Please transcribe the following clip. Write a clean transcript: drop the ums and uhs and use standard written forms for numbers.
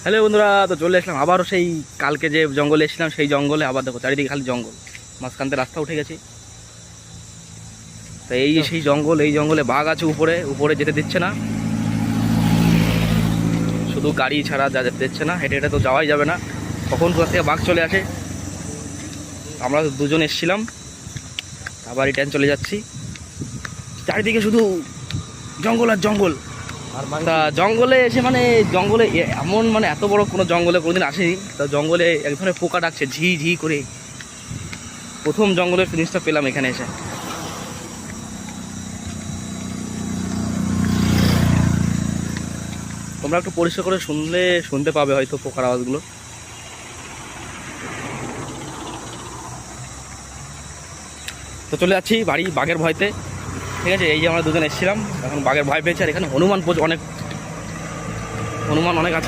Hello বন্ধুরা, তো চলে আসলাম আবারও সেই কালকে যে জঙ্গলে এসেছিলাম সেই জঙ্গলে। আবার দেখো চারিদিকে খালি জঙ্গল, মাঝখান থেকে রাস্তা উঠে গেছে। তো এই যে সেই জঙ্গল, এই জঙ্গলে বাঘ আছে, উপরে উপরে যেতে দিচ্ছে না, শুধু গাড়ি ছাড়া যা যেতে দিচ্ছে না। হেঁটে হেঁটে তো যাওয়াই যাবে না, কখন কোথা থেকে বাঘ চলে আসে। আমরা দুজন এসেছিলাম, আবার রিটার্ন চলে যাচ্ছি। চারিদিকে শুধু জঙ্গল আর জঙ্গল। তা জঙ্গলে এসে মানে জঙ্গলে এমন মানে এত বড় কোনো জঙ্গলে কোনোদিন আসেনি। তা জঙ্গলে এক ধরনের পোকা ডাকছে ঝি ঝি করে। প্রথম জঙ্গলের জিনিসটা পেলাম এখানে এসে। তোমরা একটু পরিষ্কার করে শুনতে পাবে হয়তো পোকার আওয়াজগুলো। তো চলে যাচ্ছি বাড়ি বাঘের ভয়তে। ঠিক আছে, এই যে আমরা দুজন এসেছিলাম, এখন বাঘের ভয় পেয়েছে। আর এখানে হনুমান অনেক আছে।